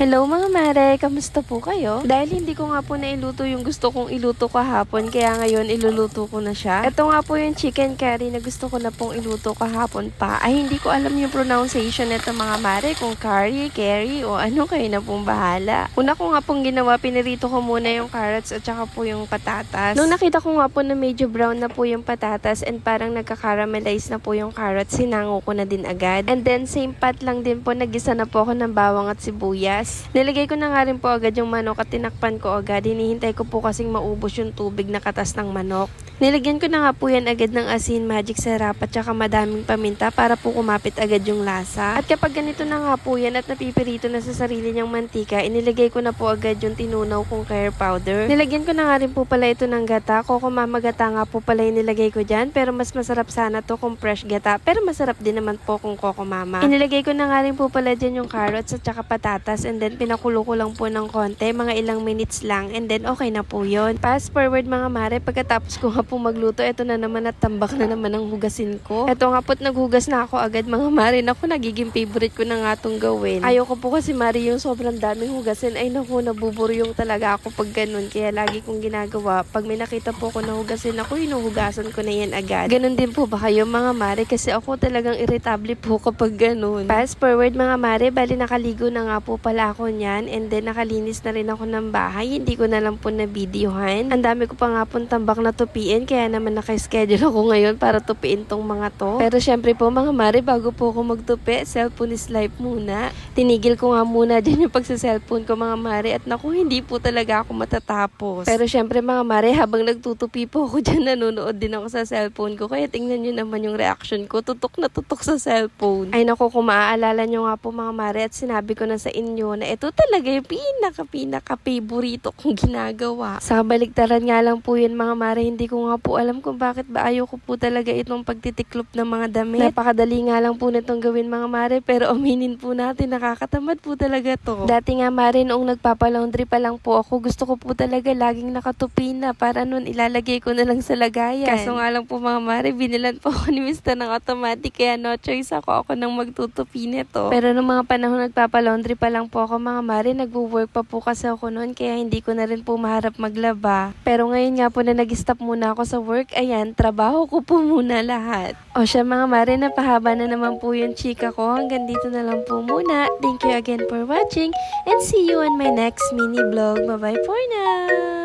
Hello mga mare, kamusta po kayo? Dahil hindi ko nga po nailuto yung gusto kong iluto kahapon, kaya ngayon iluluto ko na siya. Ito nga po yung chicken curry na gusto ko na pong iluto kahapon pa. Ay, hindi ko alam yung pronunciation nito mga mare, kung curry o ano, kayo na pong bahala. Una ko nga pong ginawa, pinirito ko muna yung carrots at saka po yung patatas. Nung nakita ko nga po na medyo brown na po yung patatas and parang nagka-caramelize na po yung carrots, sinango ko na din agad. And then same pot lang din po, nagisa na po ako ng bawang at sibuyas. Nilagay ko na nga rin po agad yung manok at tinakpan ko agad. Hinihintay ko po kasing maubos yung tubig na katas ng manok. Nilagyan ko na nga po yan agad ng asin, magic sarap at saka madaming paminta para po kumapit agad yung lasa. At kapag ganito na nga po yan at napipirito na sa sarili niyang mantika, inilagay ko na po agad yung tinunaw kong curry powder. Nilagyan ko na nga rin po pala ito ng gata. Coco mama gata nga po pala yung nilagay ko dyan, pero mas masarap sana to kung fresh gata. Pero masarap din naman po kung coco mama. Inilagay ko na nga rin po pala dyan yung carrots at saka patatas, and then pinakulo ko lang po ng konti, mga ilang minutes lang, and then okay na po yun. Fast forward mga mare, pagkatapos ko nga po magluto, eto na naman at tambak na naman ang hugasin ko. Eto nga po't naghugas na ako agad mga mare. Naku, nagiging favorite ko na nga itong gawin. Ayoko po kasi mare yung sobrang daming hugasin. Ay naku, nabuburyong talaga ako pag ganun. Kaya lagi kong ginagawa, pag may nakita po ako na hugasin ako, hinuhugasan ko na yan agad. Ganun din po ba kayo mga mare? Kasi ako talagang irritable po kapag ganun. Fast forward mga mare, bali nakaligo na nga po pala ako niyan, and then nakalinis na rin ako ng bahay. Hindi ko na lang po na videohan. Ang dami ko pa nga pong tambak na tupiin, kaya naman naka-schedule ako ngayon para tupiin tong mga to. Pero syempre po mga mare, bago po ako magtupi, cellphone is life muna. Tinigil ko nga muna dyan yung pagsa-cellphone ko mga mare, at naku, hindi po talaga ako matatapos. Pero syempre mga mare, habang nagtutupi po ako dyan, nanonood din ako sa cellphone ko, kaya tingnan nyo naman yung reaction ko, tutok na tutok sa cellphone. Ay naku, kung maaalala nyo nga po mga mare, at sinabi ko na sa inyo na ito talaga yung pinaka favorito kong ginagawa. Sa kabaligtaran nga lang po yun mga mare, hindi ko nga po alam kung bakit ba ayoko po talaga itong pagtitiklop ng mga damit. Napakadali nga lang po nitong gawin mga mare, pero aminin po natin, nakakatamad po talaga to. Dati nga mare, noong nagpapalaundry pa lang po ako, gusto ko po talaga laging nakatupi na, para nun ilalagay ko na lang sa lagayan. Kaso nga lang po mga mare, binilan po ako ni Mr. ng automatic, kaya no choice ako nang magtutupi nito. Pero nung mga panahon nagpapalaundry pa lang po ako mga mare, nagwo-work pa po kasi ako noon, kaya hindi ko na rin po maharap maglaba. Pero ngayon nga po na nag-stop muna ako sa work, ayan, trabaho ko po muna lahat. O siya mga mare, napahaba na naman po yung chika ko. Hanggang dito na lang po muna. Thank you again for watching and see you on my next mini vlog. Bye bye for now!